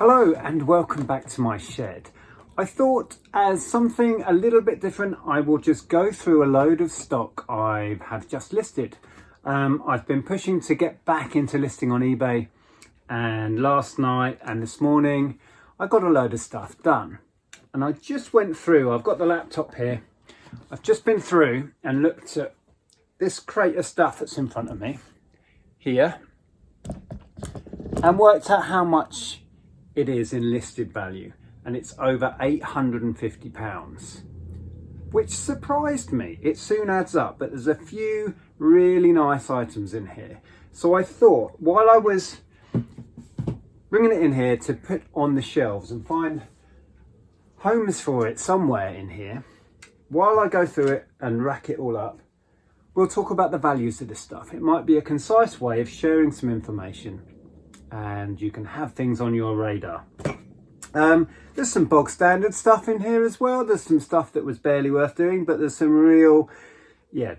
Hello and welcome back to my shed. I thought as something a little bit different, I will just go through a load of stock I have just listed. I've been pushing to get back into listing on eBay, and last night and this morning I got a load of stuff done. And I just went through, I've got the laptop here, I've just been through and looked at this crate of stuff that's in front of me here and worked out how much it is in listed value, and it's over £850, which surprised me. It soon adds up, but there's a few really nice items in here. So I thought, while I was bringing it in here to put on the shelves and find homes for it somewhere in here, while I go through it and rack it all up, we'll talk about the values of this stuff. It might be a concise way of sharing some information, and you can have things on your radar. There's some bog standard stuff in here as well. There's some stuff that was barely worth doing, but there's some real,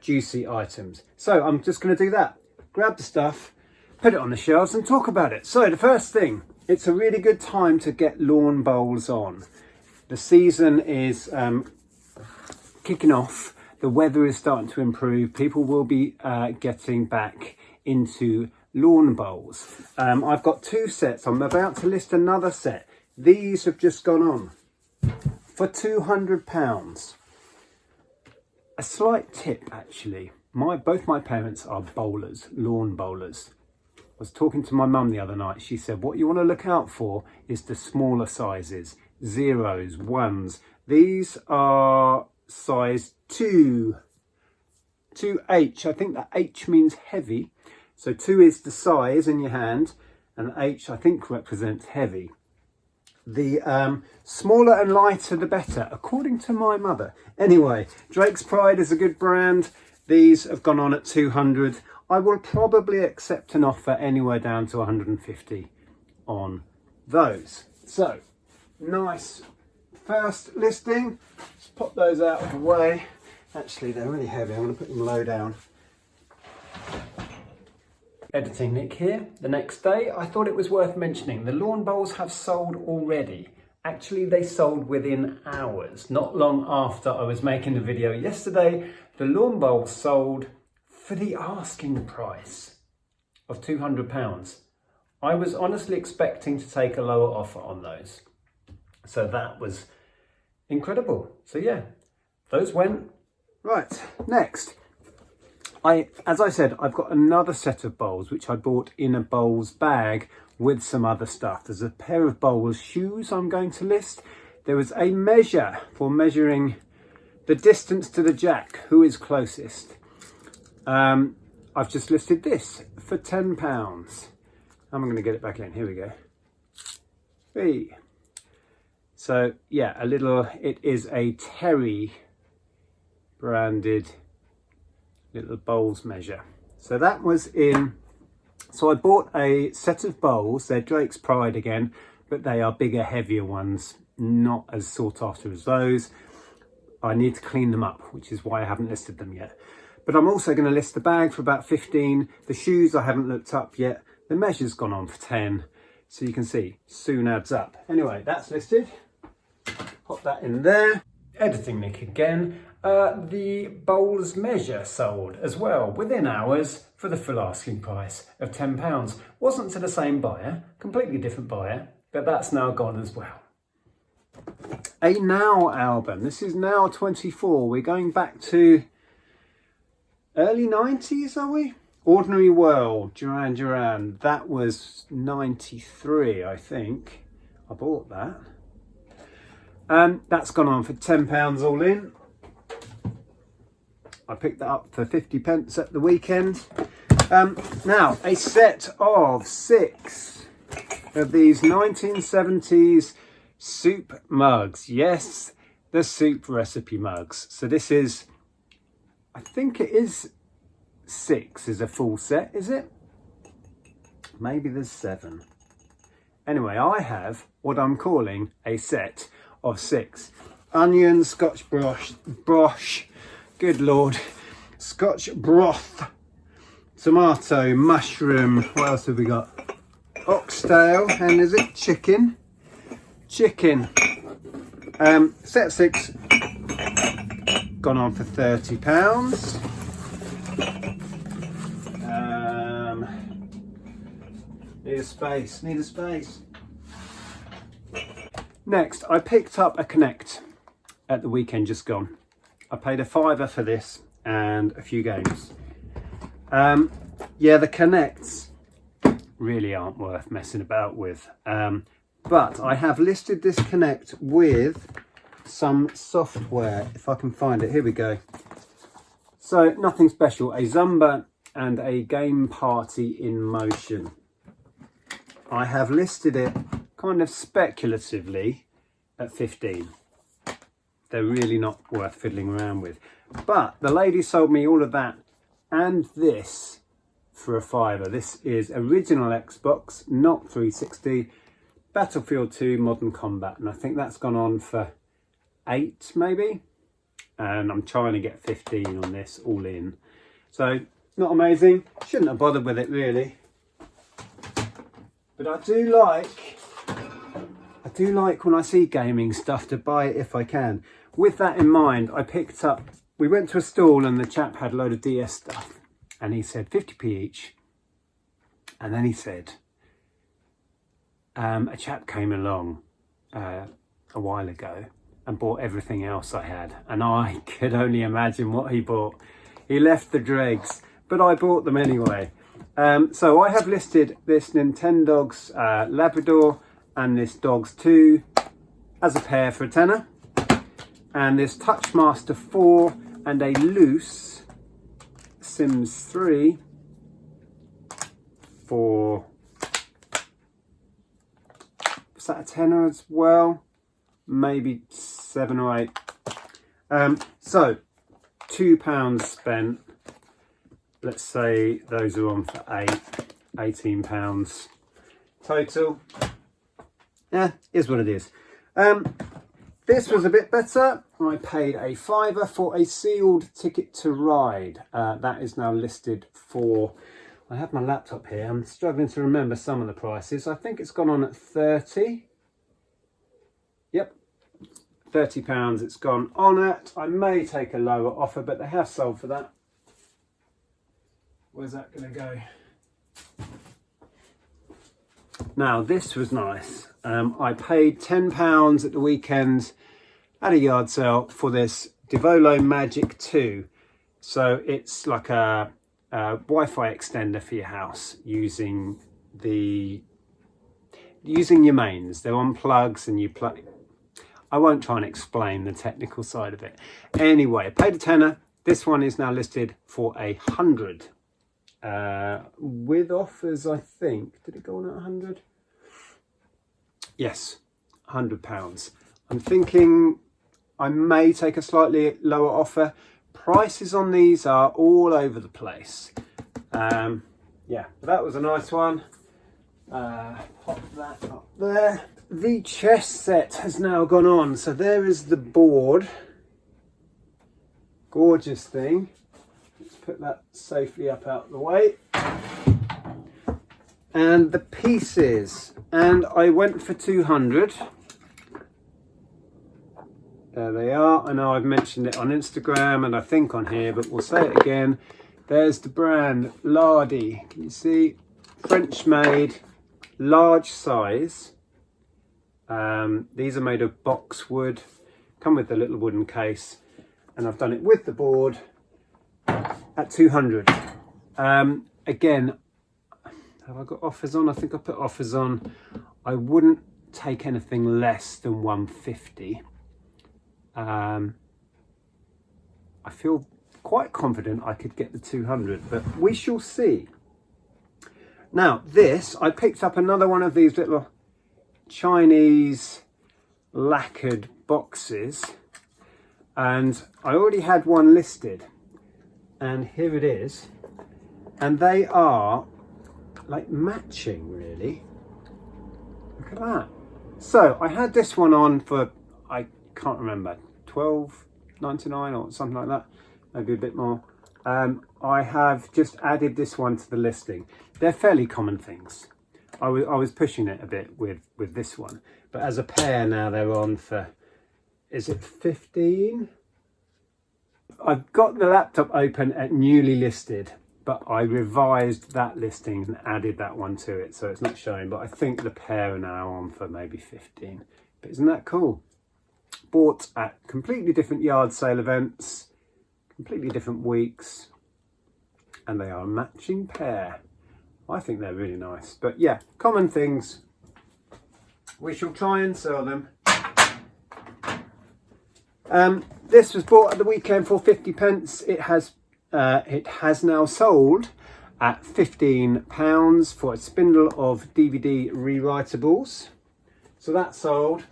juicy items. So I'm just going to do that. Grab the stuff, put it on the shelves and talk about it. So the first thing, it's a really good time to get lawn bowls on. The season is kicking off. The weather is starting to improve. People will be getting back into lawn bowls. I've got two sets. I'm about to list another set. These have just gone on for £200. A slight tip actually. Both my parents are bowlers, lawn bowlers. I was talking to my mum the other night. She said, what you want to look out for is the smaller sizes, 0s, 1s. These are size 2, 2H. I think that H means heavy. So 2 is the size in your hand, and H I think represents heavy. The smaller and lighter the better, according to my mother. Anyway, Drake's Pride is a good brand. These have gone on at 200. I will probably accept an offer anywhere down to 150 on those. So, nice first listing. Let's pop those out of the way. Actually, they're really heavy. I'm going to put them low down. Editing Nick here. The next day, I thought it was worth mentioning the lawn bowls have sold already. Actually, they sold within hours. Not long after I was making the video yesterday, the lawn bowls sold for the asking price of £200. I was honestly expecting to take a lower offer on those. So that was incredible. So yeah, those went. Right, next. As I said, I've got another set of bowls which I bought in a bowls bag with some other stuff. There's a pair of bowls shoes I'm going to list. There was a measure for measuring the distance to the jack, who is closest. I've just listed this for £10. I'm going to get it back in. Here we go. Hey. So yeah, it is a Terry branded little bowls measure. So that was so I bought a set of bowls. They're Drake's Pride again, but they are bigger, heavier ones, not as sought after as those. I need to clean them up, which is why I haven't listed them yet. But I'm also going to list the bag for about 15. The shoes I haven't looked up yet. The measure's gone on for 10. So you can see, soon adds up. Anyway, that's listed. Pop that in there. Editing Nick again. The bowls measure sold as well within hours for the full asking price of £10. Wasn't to the same buyer, completely different buyer, but that's now gone as well. A Now album. This is Now 24. We're going back to early 90s, are we? Ordinary World, Duran Duran. That was 93, I think. I bought that. That's gone on for £10 all in. I picked that up for 50p at the weekend. Now, a set of 6 of these 1970s soup mugs. Yes, the soup recipe mugs. So this is, I think it is 6 is a full set, is it? Maybe there's 7. Anyway, I have what I'm calling a set of 6. Onion, Scotch brosh, good lord, Scotch broth, tomato, mushroom, what else have we got? Oxtail, and is it chicken? chicken. Set of 6 gone on for £30. Need a space. Next, I picked up a Connect at the weekend just gone. I paid a £5 for this and a few games. Yeah, the Connects really aren't worth messing about with. But I have listed this Connect with some software, if I can find it. Here we go. So nothing special, a Zumba and a game party in motion. I have listed it kind of speculatively at 15. They're really not worth fiddling around with. But the lady sold me all of that and this for a £5. This is original Xbox, not 360, Battlefield 2 Modern Combat, and I think that's gone on for £8 maybe, and I'm trying to get 15 on this all in. So not amazing, shouldn't have bothered with it really, but I do like when I see gaming stuff to buy it if I can. With that in mind, I picked up, we went to a stall and the chap had a load of DS stuff and he said 50p each, and then he said a chap came along a while ago and bought everything else I had, and I could only imagine what he bought. He left the dregs, but I bought them anyway. So I have listed this Nintendogs Labrador and this Dogs 2 as a pair for a tenner, and this Touchmaster 4 and a loose Sims 3 for, was that a tenner as well? Maybe 7 or 8. So £2 spent. Let's say those are on for £18 total. Yeah, is what it is. This was a bit better. I paid a £5 for a sealed ticket to ride. That is now listed for, I have my laptop here, I'm struggling to remember some of the prices. I think it's gone on at 30. Yep, £30 it's gone on at. I may take a lower offer, but they have sold for that. Where's that going to go? Now, this was nice. I paid £10 at the weekend at a yard sale for this Devolo Magic 2. So it's like a Wi-Fi extender for your house using your mains. They're on plugs and you plug. I won't try and explain the technical side of it. Anyway, I paid a tenner. This one is now listed for £100. With offers, I think. Did it go on at 100? Yes, £100. I'm thinking I may take a slightly lower offer. Prices on these are all over the place. Yeah, but that was a nice one. Pop that up there. The chess set has now gone on. So there is the board. Gorgeous thing. Let's put that safely up out of the way. And the pieces. And I went for 200. There they are. I know I've mentioned it on Instagram and I think on here, but we'll say it again. There's the brand Lardy. Can you see? French made, large size. These are made of boxwood. Come with the little wooden case. And I've done it with the board at 200. Again, have I got offers on? I think I put offers on. I wouldn't take anything less than 150. I feel quite confident I could get the 200, but we shall see. Now this, I picked up another one of these little Chinese lacquered boxes, and I already had one listed, and here it is, and they are like matching really. Look at that. So I had this one on for, I can't remember, $12.99 or something like that, maybe a bit more. I have just added this one to the listing. They're fairly common things. I was pushing it a bit with this one, but as a pair now they're on for, is it 15? I've got the laptop open at newly listed, but I revised that listing and added that one to it, so it's not showing, but I think the pair are now on for maybe 15. But isn't that cool? Bought at completely different yard sale events, completely different weeks, and they are a matching pair. I think they're really nice. But yeah, common things. We shall try and sell them. This was bought at the weekend for 50p. It has now sold at £15 for a spindle of DVD rewritables. So that sold.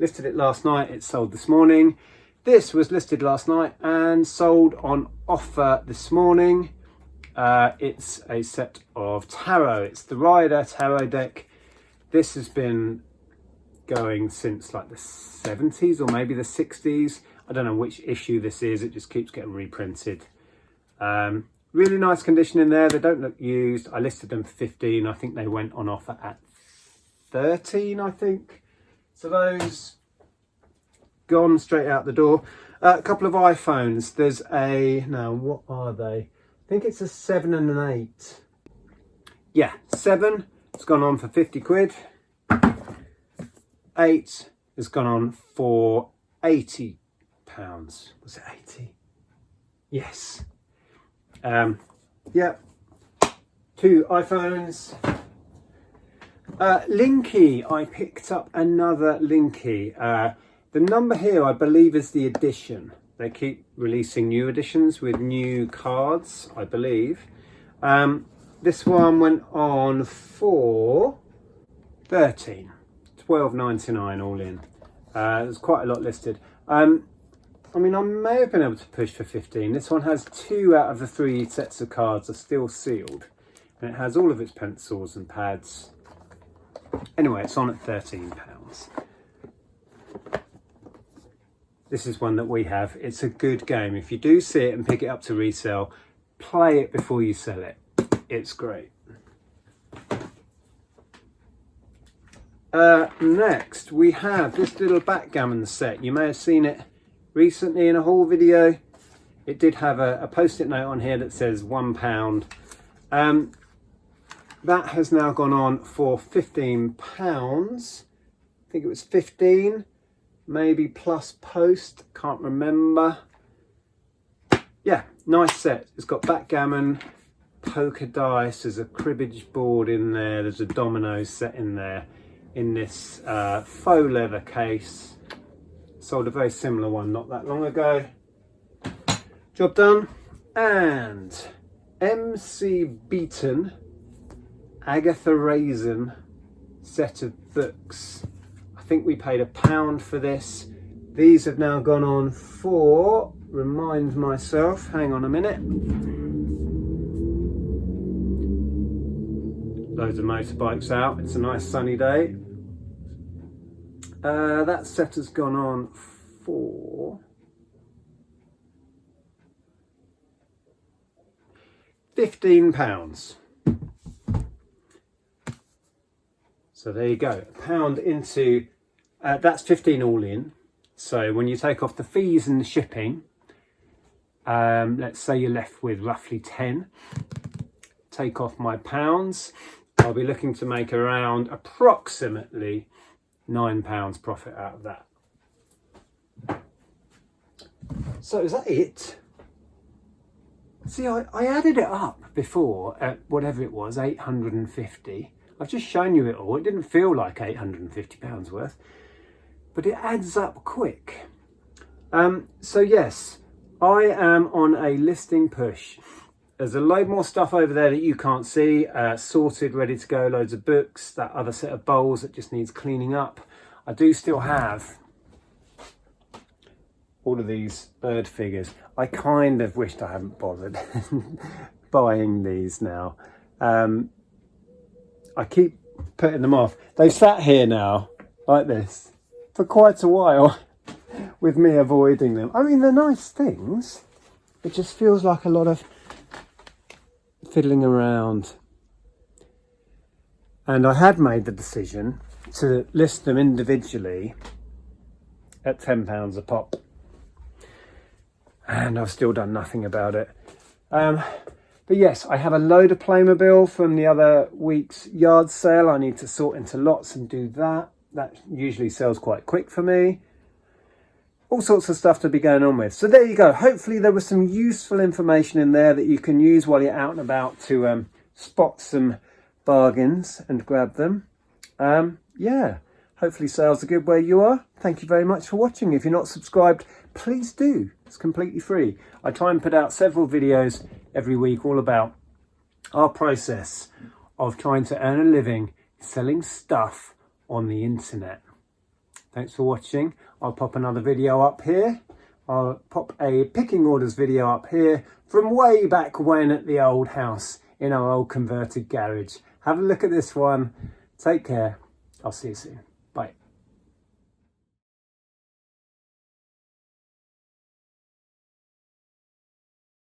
Listed it last night, it sold this morning. This was listed last night and sold on offer this morning. It's a set of tarot. It's the Rider tarot deck. This has been going since like the 70s or maybe the 60s. I don't know which issue this is. It just keeps getting reprinted. Really nice condition in there. They don't look used. I listed them for 15. I think they went on offer at 13, I think. So those gone straight out the door. A couple of iPhones. There's a, now what are they? I think it's a 7 and an 8. Yeah, 7. It's gone on for 50 quid. 8 has gone on for £80. Was it 80? Yes. Yeah. 2 iPhones. Linky. I picked up another Linky. The number here, I believe, is the edition. They keep releasing new editions with new cards, I believe. This one went on for 13, £12.99 all in. There's quite a lot listed. I mean, I may have been able to push for 15. This one has 2 out of the 3 sets of cards are still sealed, and it has all of its pencils and pads. Anyway, it's on at £13. This is one that we have. It's a good game. If you do see it and pick it up to resell, play it before you sell it. It's great. Next, we have this little backgammon set. You may have seen it recently in a haul video. It did have a post-it note on here that says £1. That has now gone on for £15. I think it was 15, maybe plus post, can't remember. Yeah, nice set. It's got backgammon, poker dice, there's a cribbage board in there, there's a domino set in there in this faux leather case. Sold a very similar one not that long ago. Job done. And MC Beaton Agatha Raisin set of books. I think we paid £1 for this. These have now gone on for, remind myself, hang on a minute. Loads of motorbikes out. It's a nice sunny day. That set has gone on for £15. So there you go, £1 into, that's 15 all in. So when you take off the fees and the shipping, let's say you're left with roughly 10. Take off my pounds, I'll be looking to make around approximately £9 profit out of that. So is that it? See, I added it up before at whatever it was, 850. I've just shown you it all. It didn't feel like £850 worth, but it adds up quick. So yes, I am on a listing push. There's a load more stuff over there that you can't see, sorted, ready to go, loads of books, that other set of bowls that just needs cleaning up. I do still have all of these bird figures. I kind of wished I hadn't bothered buying these now. I keep putting them off. They've sat here now, like this, for quite a while, with me avoiding them. I mean, they're nice things. It just feels like a lot of fiddling around. And I had made the decision to list them individually at £10 a pop, and I've still done nothing about it. But yes, I have a load of Playmobil from the other week's yard sale. I need to sort into lots and do that. That usually sells quite quick for me. All sorts of stuff to be going on with. So there you go. Hopefully there was some useful information in there that you can use while you're out and about to spot some bargains and grab them. Yeah, hopefully sales are good where you are. Thank you very much for watching. If you're not subscribed, please do. It's completely free. I try and put out several videos every week all about our process of trying to earn a living selling stuff on the internet. Thanks for watching. I'll pop another video up here. I'll pop a picking orders video up here from way back when at the old house in our old converted garage. Have a look at this one. Take care. I'll see you soon.